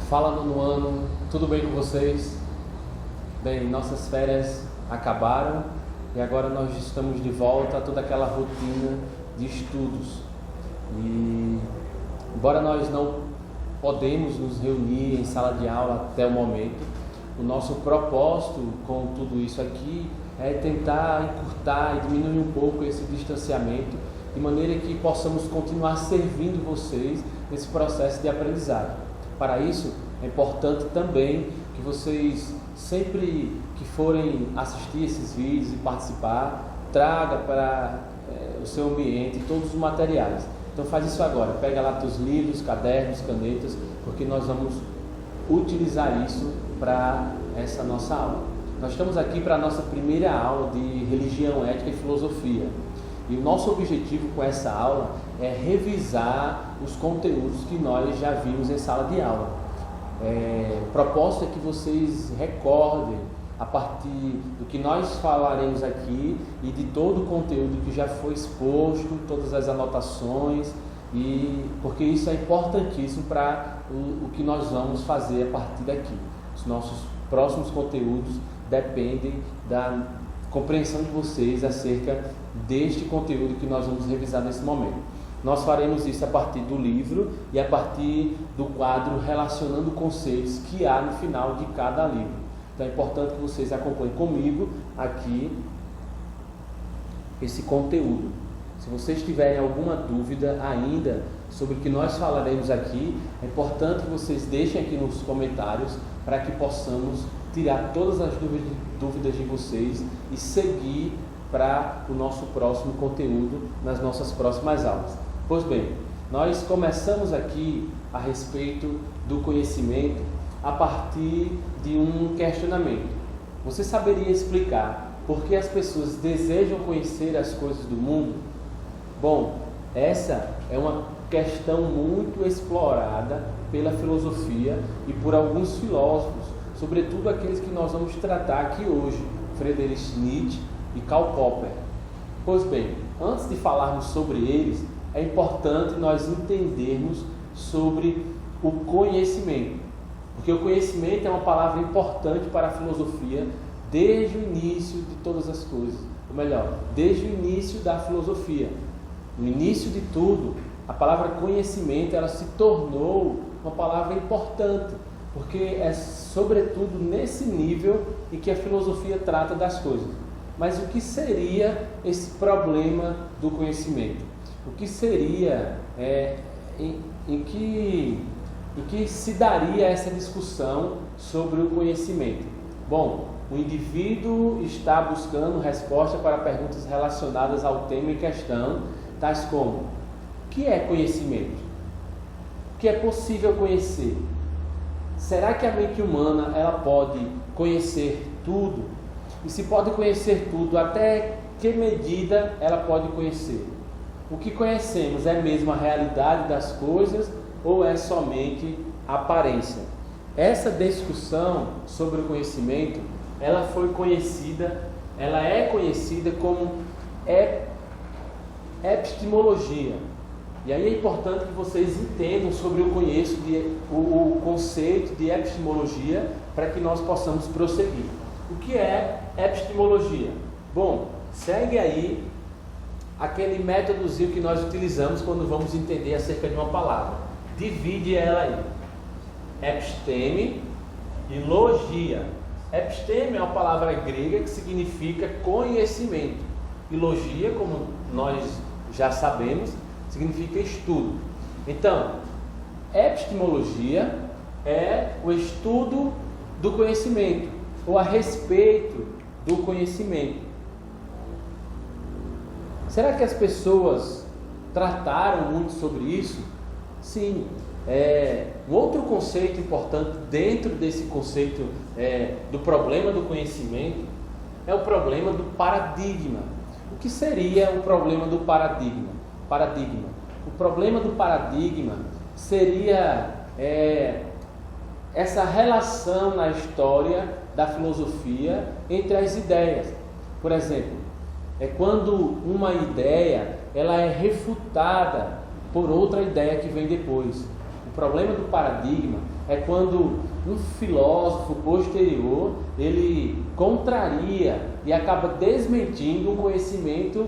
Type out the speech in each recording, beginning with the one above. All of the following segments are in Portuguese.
Fala nono ano, tudo bem com vocês? Bem, nossas férias acabaram e agora nós estamos de volta a toda aquela rotina de estudos. E embora nós não podemos nos reunir em sala de aula até o momento, o nosso propósito com tudo isso aqui é tentar encurtar e diminuir um pouco esse distanciamento, de maneira que possamos continuar servindo vocês nesse processo de aprendizagem. Para isso, é importante também que vocês, sempre que forem assistir esses vídeos e participar, traga para o seu ambiente todos os materiais. Então faz isso agora, pega lá teus livros, cadernos, canetas, porque nós vamos utilizar isso para essa nossa aula. Nós estamos aqui para a nossa primeira aula de religião, ética e filosofia. E o nosso objetivo com essa aula é revisar os conteúdos que nós já vimos em sala de aula. O propósito é que vocês recordem a partir do que nós falaremos aqui e de todo o conteúdo que já foi exposto, todas as anotações, porque isso é importantíssimo para o que nós vamos fazer a partir daqui. Os nossos próximos conteúdos dependem da compreensão de vocês acerca deste conteúdo que nós vamos revisar nesse momento. Nós faremos isso a partir do livro e a partir do quadro relacionando conceitos que há no final de cada livro. Então é importante que vocês acompanhem comigo aqui esse conteúdo. Se vocês tiverem alguma dúvida ainda sobre o que nós falaremos aqui, é importante que vocês deixem aqui nos comentários para que possamos tirar todas as dúvidas de vocês e seguir para o nosso próximo conteúdo nas nossas próximas aulas. Pois bem, nós começamos aqui a respeito do conhecimento a partir de um questionamento. Você saberia explicar por que as pessoas desejam conhecer as coisas do mundo? Bom, essa é uma questão muito explorada pela filosofia e por alguns filósofos, sobretudo aqueles que nós vamos tratar aqui hoje, Friedrich Nietzsche e Karl Popper. Pois bem, antes de falarmos sobre eles, é importante nós entendermos sobre o conhecimento, porque o conhecimento é uma palavra importante para a filosofia desde o início de todas as coisas, ou melhor, desde o início da filosofia. No início de tudo, a palavra conhecimento ela se tornou uma palavra importante, porque é sobretudo nesse nível em que a filosofia trata das coisas. Mas o que seria esse problema do conhecimento? O que seria, em que se daria essa discussão sobre o conhecimento? Bom, o indivíduo está buscando resposta para perguntas relacionadas ao tema em questão, tais como: o que é conhecimento? O que é possível conhecer? Será que a mente humana ela pode conhecer tudo? E se pode conhecer tudo, até que medida ela pode conhecer? O que conhecemos é mesmo a realidade das coisas ou é somente aparência? Essa discussão sobre o conhecimento, ela é conhecida como epistemologia. E aí é importante que vocês entendam sobre o conceito de epistemologia para que nós possamos prosseguir. O que é epistemologia? Bom, segue aí aquele métodozinho que nós utilizamos quando vamos entender acerca de uma palavra. Divide ela aí. Episteme e logia. Episteme é uma palavra grega que significa conhecimento. E logia, como nós já sabemos, significa estudo. Então, epistemologia é o estudo do conhecimento, ou a respeito do conhecimento. Será que as pessoas trataram muito sobre isso? Sim. Um outro conceito importante dentro desse conceito do problema do conhecimento é o problema do paradigma. O que seria o problema do paradigma? O problema do paradigma seria essa relação na história da filosofia entre as ideias. Por exemplo, é quando uma ideia ela é refutada por outra ideia que vem depois. O problema do paradigma é quando um filósofo posterior, ele contraria e acaba desmentindo um conhecimento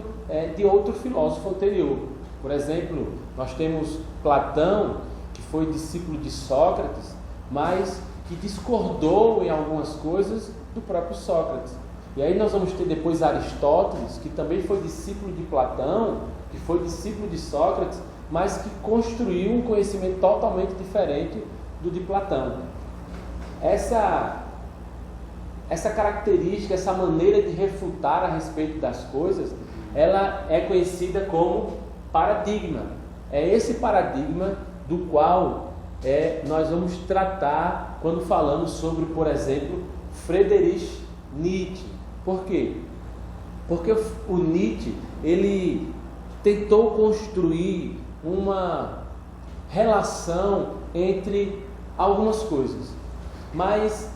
de outro filósofo anterior. Por exemplo, nós temos Platão, que foi discípulo de Sócrates, mas que discordou em algumas coisas do próprio Sócrates. E aí nós vamos ter depois Aristóteles, que também foi discípulo de Platão, que foi discípulo de Sócrates, mas que construiu um conhecimento totalmente diferente do de Platão. Essa característica, essa maneira de refutar a respeito das coisas, ela é conhecida como paradigma. É esse paradigma do qual nós vamos tratar quando falamos sobre, por exemplo, Friedrich Nietzsche. Por quê? Porque o Nietzsche, ele tentou construir uma relação entre algumas coisas, mas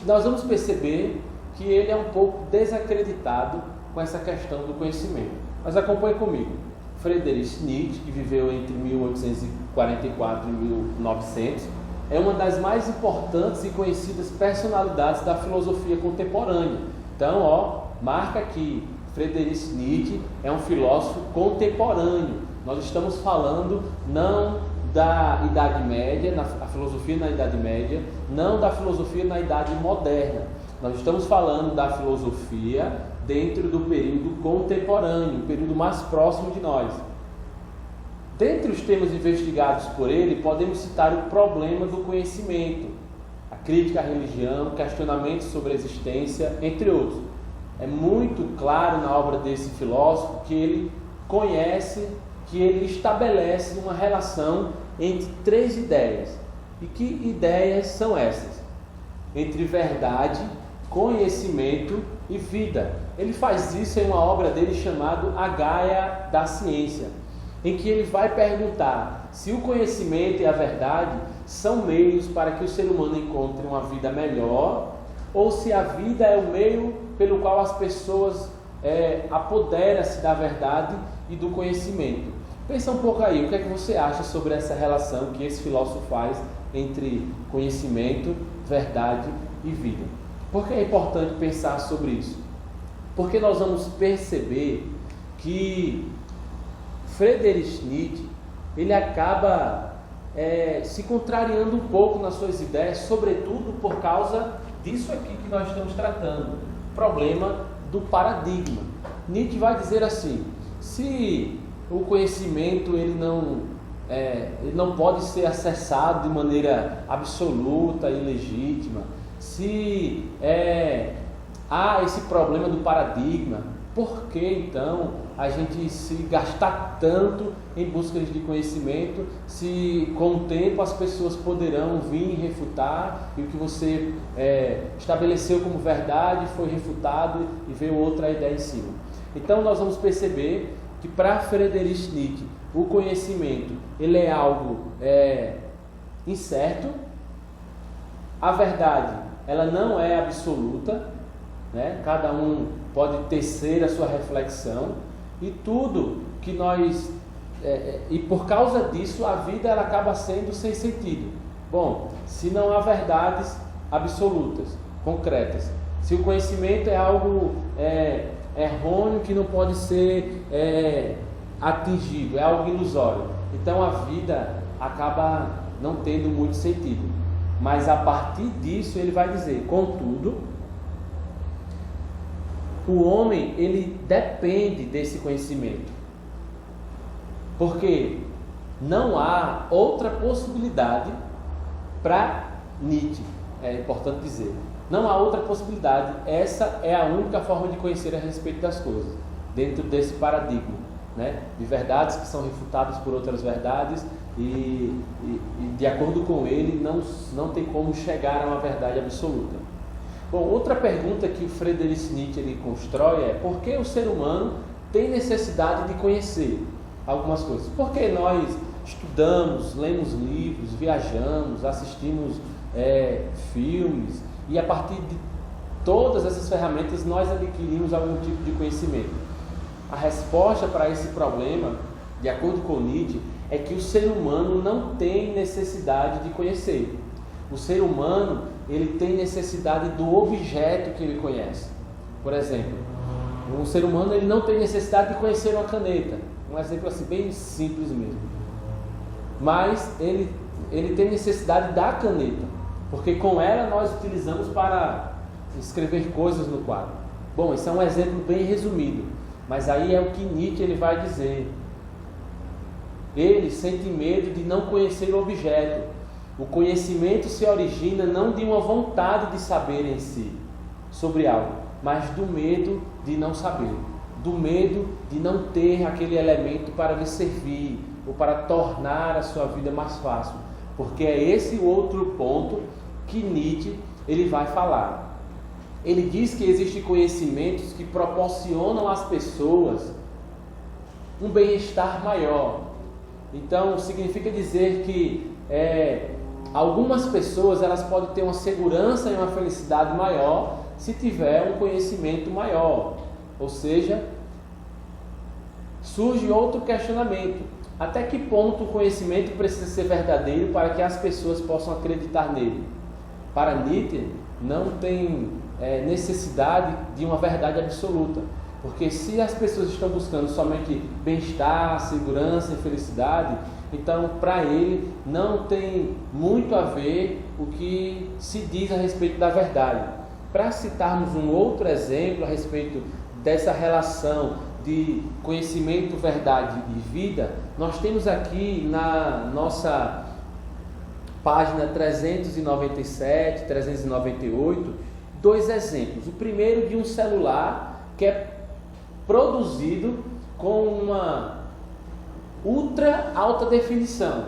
nós vamos perceber que ele é um pouco desacreditado com essa questão do conhecimento. Mas acompanhe comigo. Friedrich Nietzsche, que viveu entre 1844 e 1900, é uma das mais importantes e conhecidas personalidades da filosofia contemporânea. Então, marca aqui, Friedrich Nietzsche é um filósofo contemporâneo. Nós estamos falando não da Idade Média, a filosofia na Idade Média, não da filosofia na Idade Moderna. Nós estamos falando da filosofia dentro do período contemporâneo, o período mais próximo de nós. Dentre os temas investigados por ele, podemos citar o problema do conhecimento, a crítica à religião, questionamentos sobre a existência, entre outros. É muito claro na obra desse filósofo que ele conhece, que ele estabelece uma relação entre três ideias. E que ideias são essas? Entre verdade, conhecimento e vida. Ele faz isso em uma obra dele chamada A Gaia da Ciência, em que ele vai perguntar se o conhecimento e a verdade são meios para que o ser humano encontre uma vida melhor, ou se a vida é o meio pelo qual as pessoas apoderam-se da verdade e do conhecimento. Pensa um pouco aí, o que é que você acha sobre essa relação que esse filósofo faz entre conhecimento, verdade e vida? Por que é importante pensar sobre isso? Porque nós vamos perceber que Friedrich Nietzsche, ele acaba se contrariando um pouco nas suas ideias, sobretudo por causa disso aqui que nós estamos tratando, o problema do paradigma. Nietzsche vai dizer assim: se o conhecimento ele não pode ser acessado de maneira absoluta e legítima, se há esse problema do paradigma, por que então a gente se gastar tanto em busca de conhecimento, se com o tempo as pessoas poderão vir refutar e o que você estabeleceu como verdade foi refutado e veio outra ideia em cima? Então nós vamos perceber que para Friedrich Nietzsche o conhecimento ele é algo incerto, a verdade ela não é absoluta, né? Cada um pode tecer a sua reflexão e tudo que nós e por causa disso a vida ela acaba sendo sem sentido. Bom, se não há verdades absolutas, concretas, se o conhecimento é algo errôneo que não pode ser atingido, é algo ilusório, então a vida acaba não tendo muito sentido. Mas a partir disso ele vai dizer: contudo, o homem ele depende desse conhecimento, porque não há outra possibilidade para Nietzsche. É importante dizer, não há outra possibilidade. Essa é a única forma de conhecer a respeito das coisas, dentro desse paradigma, né? De verdades que são refutadas por outras verdades e de acordo com ele não tem como chegar a uma verdade absoluta. Bom, outra pergunta que o Friedrich Nietzsche ele constrói é: por que o ser humano tem necessidade de conhecer algumas coisas? Porque nós estudamos, lemos livros, viajamos, assistimos filmes e a partir de todas essas ferramentas nós adquirimos algum tipo de conhecimento. A resposta para esse problema, de acordo com Nietzsche, é que o ser humano não tem necessidade de conhecer. O ser humano, ele tem necessidade do objeto que ele conhece. Por exemplo, o ser humano ele não tem necessidade de conhecer uma caneta. Um exemplo assim, bem simples mesmo. Mas ele tem necessidade da caneta, porque com ela nós utilizamos para escrever coisas no quadro. Bom, isso é um exemplo bem resumido, mas aí é o que Nietzsche ele vai dizer. Ele sente medo de não conhecer o objeto. O conhecimento se origina não de uma vontade de saber em si sobre algo, mas do medo de não saber, do medo de não ter aquele elemento para lhe servir ou para tornar a sua vida mais fácil, porque é esse outro ponto que Nietzsche ele vai falar. Ele diz que existem conhecimentos que proporcionam às pessoas um bem-estar maior. Então significa dizer que algumas pessoas elas podem ter uma segurança e uma felicidade maior se tiver um conhecimento maior. Ou seja, surge outro questionamento: até que ponto o conhecimento precisa ser verdadeiro para que as pessoas possam acreditar nele? Para Nietzsche, não tem necessidade de uma verdade absoluta, porque se as pessoas estão buscando somente bem-estar, segurança e felicidade, então para ele não tem muito a ver o que se diz a respeito da verdade. Para citarmos um outro exemplo a respeito dessa relação de conhecimento, verdade e vida, nós temos aqui na nossa página 397, 398, dois exemplos. O primeiro de um celular que é produzido com uma ultra alta definição.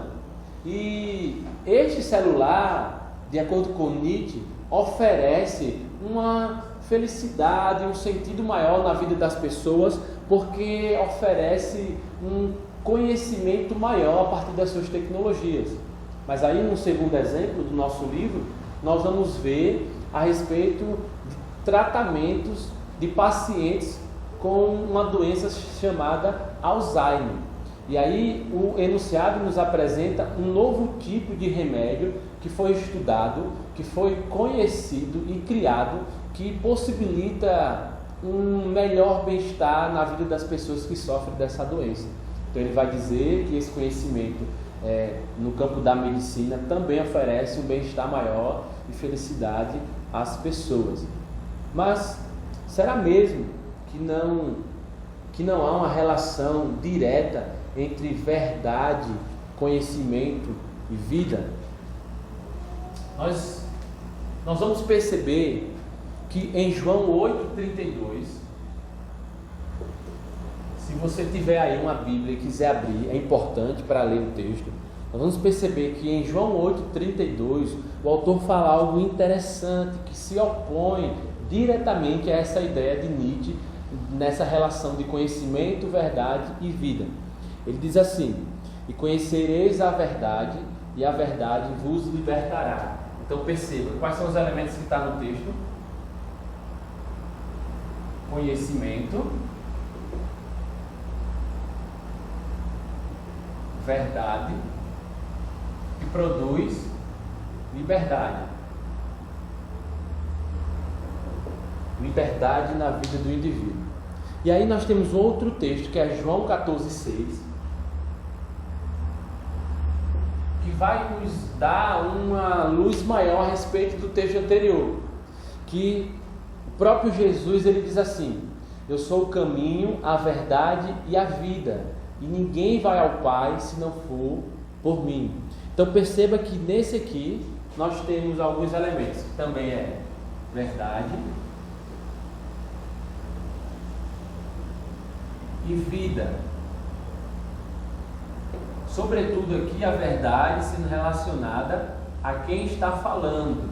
E este celular, de acordo com Nietzsche, oferece uma felicidade, um sentido maior na vida das pessoas, porque oferece um conhecimento maior a partir das suas tecnologias. Mas aí, no segundo exemplo do nosso livro, nós vamos ver a respeito de tratamentos de pacientes com uma doença chamada Alzheimer. E aí o enunciado nos apresenta um novo tipo de remédio que foi estudado, que foi conhecido e criado, que possibilita um melhor bem-estar na vida das pessoas que sofrem dessa doença. Então ele vai dizer que esse conhecimento no campo da medicina também oferece um bem-estar maior e felicidade às pessoas. Mas será mesmo que não há uma relação direta entre verdade, conhecimento e vida? Nós vamos perceber que em João 8,32, se você tiver aí uma Bíblia e quiser abrir, é importante para ler o texto. Nós vamos perceber que em João 8,32 o autor fala algo interessante que se opõe diretamente a essa ideia de Nietzsche nessa relação de conhecimento, verdade e vida. Ele diz assim: e conhecereis a verdade, e a verdade vos libertará. Então perceba, quais são os elementos que estão no texto? Conhecimento, verdade, que produz liberdade. Liberdade na vida do indivíduo. E aí nós temos outro texto que é João 14,6, que vai nos dar uma luz maior a respeito do texto anterior, que o próprio Jesus ele diz assim: eu sou o caminho, a verdade e a vida, e ninguém vai ao Pai se não for por mim. Então perceba que nesse aqui nós temos alguns elementos, que também é verdade e vida. Sobretudo aqui a verdade sendo relacionada a quem está falando.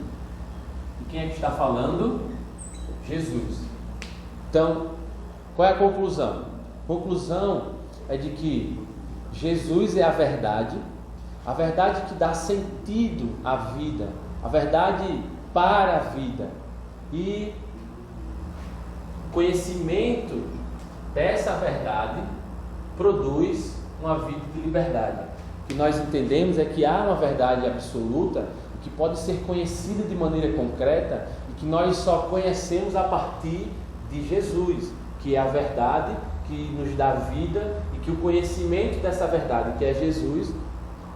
E quem é que está falando? Jesus. Então, qual é a conclusão? A conclusão é de que Jesus é a verdade que dá sentido à vida, a verdade para a vida. E conhecimento dessa verdade produz uma vida de liberdade. O que nós entendemos é que há uma verdade absoluta que pode ser conhecida de maneira concreta e que nós só conhecemos a partir de Jesus, que é a verdade que nos dá vida e que o conhecimento dessa verdade, que é Jesus,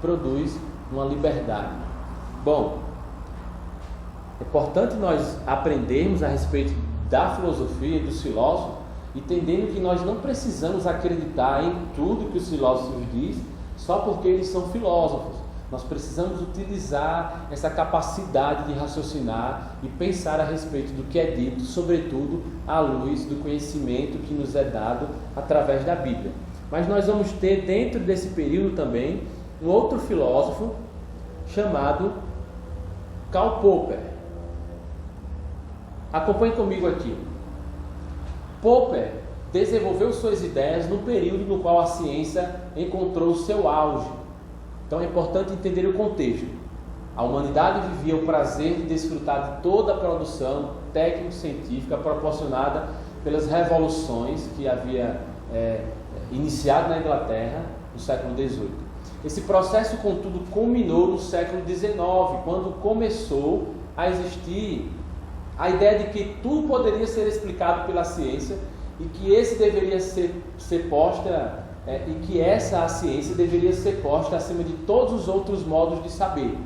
produz uma liberdade. Bom, é importante nós aprendermos a respeito da filosofia, dos filósofos, entendendo que nós não precisamos acreditar em tudo que os filósofos dizem só porque eles são filósofos. Nós precisamos utilizar essa capacidade de raciocinar e pensar a respeito do que é dito, sobretudo à luz do conhecimento que nos é dado através da Bíblia. Mas nós vamos ter dentro desse período também um outro filósofo chamado Karl Popper. Acompanhe comigo aqui. Popper desenvolveu suas ideias no período no qual a ciência encontrou seu auge. Então é importante entender o contexto. A humanidade vivia o prazer de desfrutar de toda a produção técnico-científica proporcionada pelas revoluções que havia iniciado na Inglaterra no século XVIII. Esse processo, contudo, culminou no século XIX, quando começou a existir a ideia de que tudo poderia ser explicado pela ciência e que esse deveria ser posta e que essa ciência deveria ser posta acima de todos os outros modos de saber.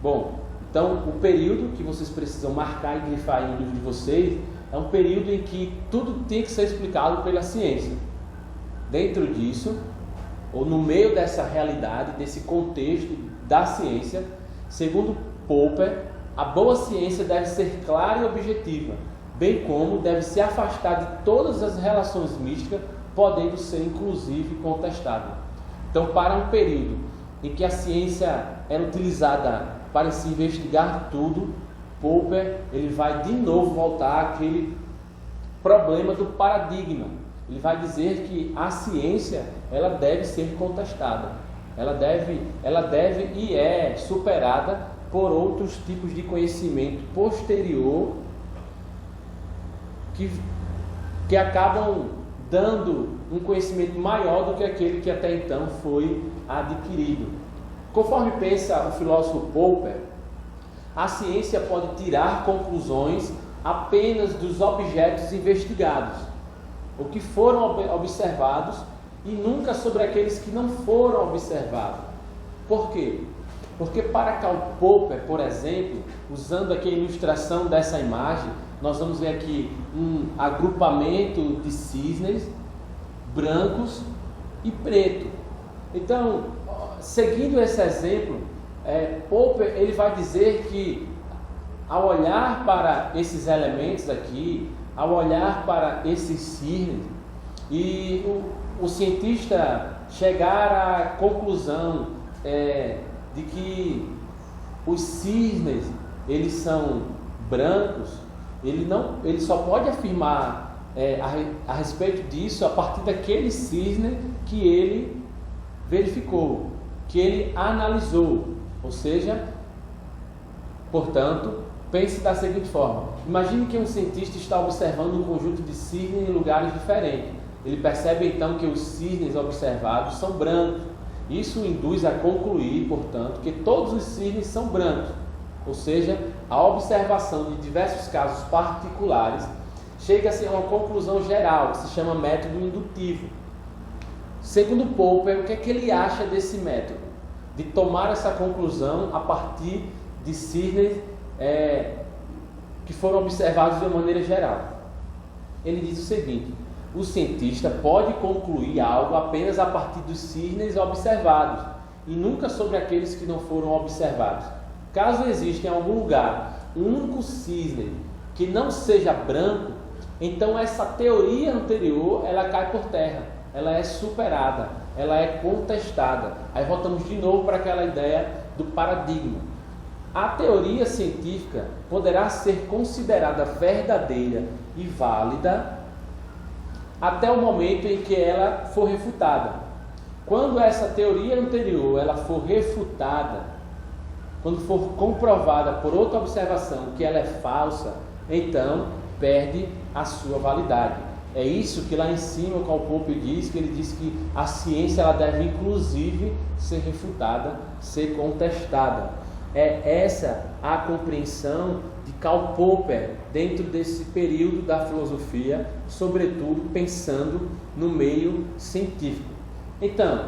Bom, então o período que vocês precisam marcar e grifar aí no livro de vocês é um período em que tudo tem que ser explicado pela ciência. Dentro disso, ou no meio dessa realidade, desse contexto da ciência, segundo Popper, a boa ciência deve ser clara e objetiva, bem como deve se afastar de todas as relações místicas, podendo ser inclusive contestada. Então, para um período em que a ciência era utilizada para se investigar tudo, Popper ele vai de novo voltar àquele problema do paradigma. Ele vai dizer que a ciência ela deve ser contestada, ela deve e é superada por outros tipos de conhecimento posterior que acabam dando um conhecimento maior do que aquele que até então foi adquirido. Conforme pensa o filósofo Popper, a ciência pode tirar conclusões apenas dos objetos investigados, ou que foram observados, e nunca sobre aqueles que não foram observados. Por quê? Porque para Karl Popper, por exemplo, usando aqui a ilustração dessa imagem, nós vamos ver aqui um agrupamento de cisnes brancos e preto. Então, seguindo esse exemplo, Popper ele vai dizer que ao olhar para esses elementos aqui, ao olhar para esses cisnes, e o cientista chegar à conclusão de que os cisnes eles são brancos, ele só pode afirmar a respeito disso a partir daquele cisne que ele verificou, que ele analisou. Ou seja, portanto, pense da seguinte forma: imagine que um cientista está observando um conjunto de cisnes em lugares diferentes. Ele percebe então que os cisnes observados são brancos. Isso induz a concluir, portanto, que todos os cisnes são brancos. Ou seja, a observação de diversos casos particulares chega-se a uma conclusão geral, que se chama método indutivo. Segundo Popper, o que é que ele acha desse método? De tomar essa conclusão a partir de cisnes que foram observados de uma maneira geral. Ele diz o seguinte: o cientista pode concluir algo apenas a partir dos cisnes observados e nunca sobre aqueles que não foram observados. Caso exista em algum lugar um único cisne que não seja branco, então essa teoria anterior ela cai por terra, ela é superada, ela é contestada. Aí voltamos de novo para aquela ideia do paradigma. A teoria científica poderá ser considerada verdadeira e válida até o momento em que ela for refutada. Quando essa teoria anterior ela for refutada, quando for comprovada por outra observação que ela é falsa, então perde a sua validade. É isso que lá em cima o Karl Popper diz, que ele diz que a ciência ela deve inclusive ser refutada, ser contestada. É essa a compreensão de Karl Popper dentro desse período da filosofia, sobretudo pensando no meio científico. Então,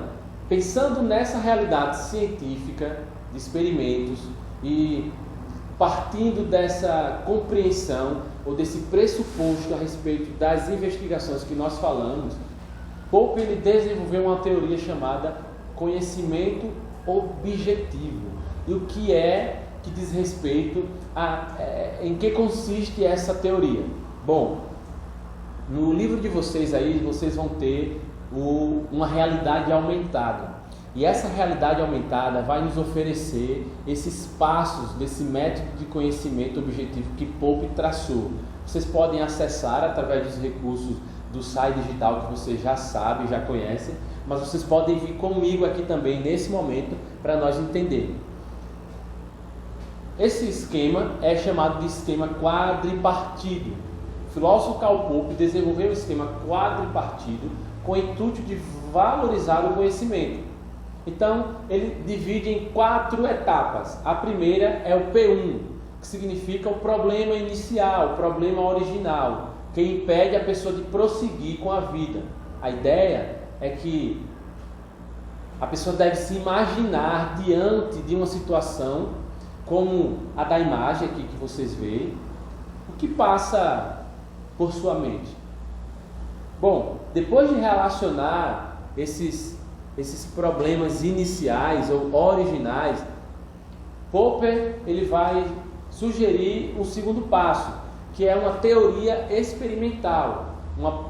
pensando nessa realidade científica de experimentos e partindo dessa compreensão ou desse pressuposto a respeito das investigações que nós falamos, Popper ele desenvolveu uma teoria chamada conhecimento objetivo. E o que é que diz respeito em que consiste essa teoria? Bom, no livro de vocês aí, vocês vão ter uma realidade aumentada. E essa realidade aumentada vai nos oferecer esses passos desse método de conhecimento objetivo que Popper traçou. Vocês podem acessar através dos recursos do site digital que vocês já sabem, já conhecem, mas vocês podem vir comigo aqui também nesse momento para nós entendermos. Esse esquema é chamado de esquema quadripartido. O filósofo Karl Popper desenvolveu o esquema quadripartido com o intuito de valorizar o conhecimento. Então, ele divide em 4 etapas. A primeira é o P1, que significa o problema inicial, o problema original, que impede a pessoa de prosseguir com a vida. A ideia é que a pessoa deve se imaginar diante de uma situação como a da imagem aqui que vocês veem, o que passa por sua mente. Bom, depois de relacionar esses problemas iniciais ou originais, Popper ele vai sugerir um segundo passo, que é uma teoria experimental, uma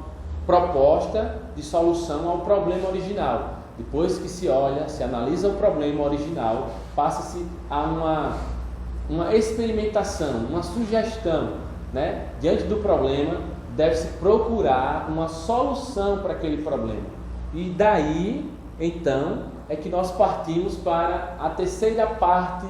proposta de solução ao problema original. Depois que se olha, se analisa o problema original, passa-se a uma experimentação, uma sugestão, né? Diante do problema, deve-se procurar uma solução para aquele problema. E daí, então, é que nós partimos para a terceira parte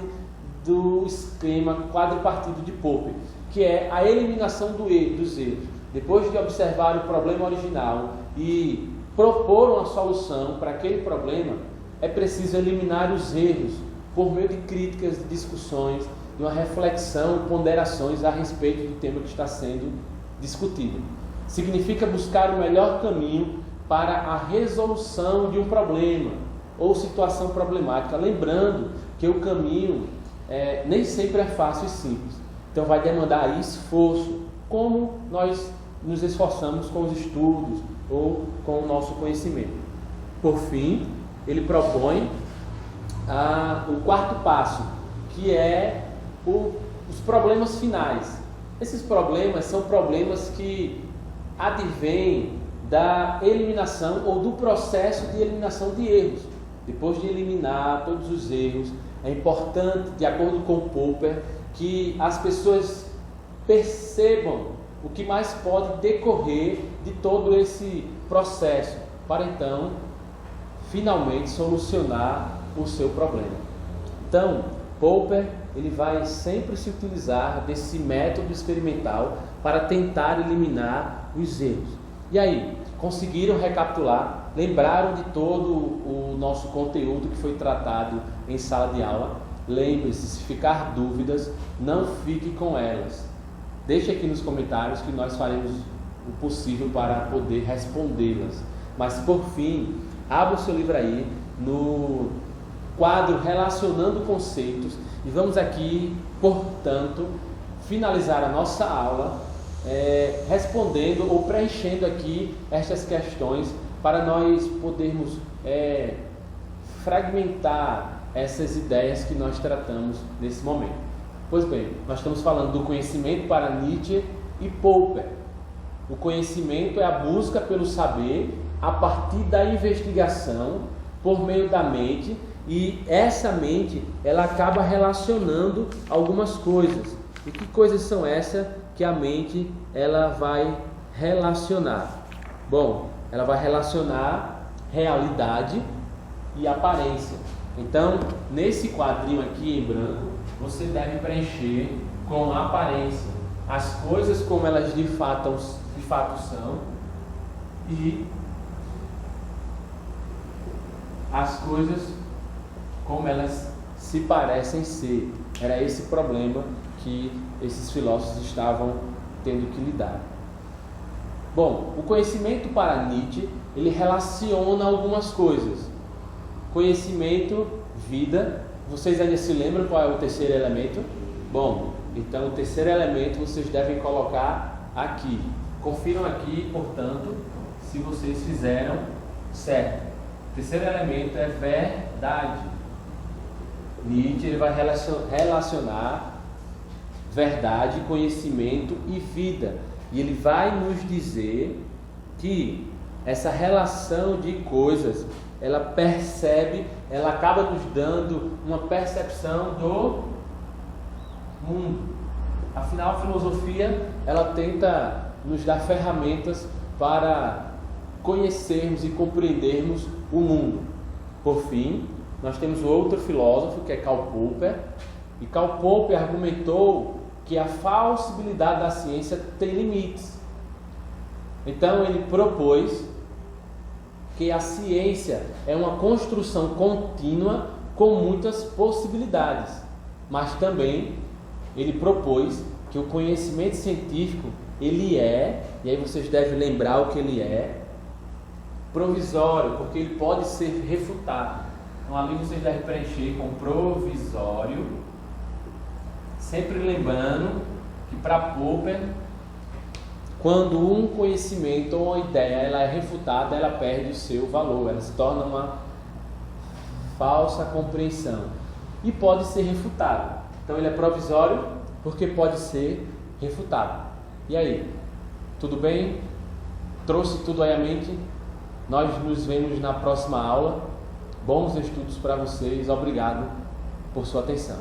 do esquema quadripartido de Popper, que é a eliminação dos erros. Depois de observar o problema original e propor uma solução para aquele problema, é preciso eliminar os erros por meio de críticas, de discussões, de uma reflexão, ponderações a respeito do tema que está sendo discutido. Significa buscar o melhor caminho para a resolução de um problema ou situação problemática, lembrando que o caminho nem sempre é fácil e simples. Então vai demandar esforço, como nós nos esforçamos com os estudos ou com o nosso conhecimento. Por fim, ele propõe o quarto passo, que é os problemas finais. Esses problemas são problemas que advêm da eliminação ou do processo de eliminação de erros. Depois de eliminar todos os erros, é importante, de acordo com Popper, que as pessoas percebam o que mais pode decorrer de todo esse processo, para então, finalmente, solucionar o seu problema. Então, Popper ele vai sempre se utilizar desse método experimental para tentar eliminar os erros. E aí, conseguiram recapitular? Lembraram de todo o nosso conteúdo que foi tratado em sala de aula? Lembre-se, se ficar dúvidas, não fique com elas. Deixe aqui nos comentários que nós faremos o possível para poder respondê-las. Mas por fim, abra o seu livro aí no quadro Relacionando Conceitos e vamos aqui, portanto, finalizar a nossa aula respondendo ou preenchendo aqui estas questões para nós podermos fragmentar essas ideias que nós tratamos nesse momento. Pois bem, nós estamos falando do conhecimento para Nietzsche e Popper. O conhecimento é a busca pelo saber a partir da investigação por meio da mente, e essa mente ela acaba relacionando algumas coisas. E que coisas são essas que a mente ela vai relacionar? Bom, ela vai relacionar realidade e aparência. Então, nesse quadrinho aqui em branco, você deve preencher com aparência as coisas como elas de fato são, e as coisas como elas se parecem ser. Era esse problema que esses filósofos estavam tendo que lidar. Bom, o conhecimento para Nietzsche, ele relaciona algumas coisas. Conhecimento, vida. Vocês ainda se lembram qual é o terceiro elemento? Bom, então o terceiro elemento vocês devem colocar aqui. Confiram aqui, portanto, se vocês fizeram certo. O terceiro elemento é verdade. Nietzsche ele vai relacionar verdade, conhecimento e vida. E ele vai nos dizer que essa relação de coisas, ela percebe, ela acaba nos dando uma percepção do mundo. Afinal, a filosofia, ela tenta nos dar ferramentas para conhecermos e compreendermos o mundo. Por fim, nós temos outro filósofo, que é Karl Popper, e Karl Popper argumentou que a falsibilidade da ciência tem limites. Então ele propôs que a ciência é uma construção contínua com muitas possibilidades, mas também ele propôs que o conhecimento científico ele é, e aí vocês devem lembrar o que ele é, provisório, porque ele pode ser refutado. Então ali vocês devem preencher com provisório, sempre lembrando que para Popper, quando um conhecimento ou uma ideia ela é refutada, ela perde o seu valor, ela se torna uma falsa compreensão e pode ser refutada. Então ele é provisório porque pode ser refutado. E aí, tudo bem? Trouxe tudo aí à mente? Nós nos vemos na próxima aula. Bons estudos para vocês. Obrigado por sua atenção.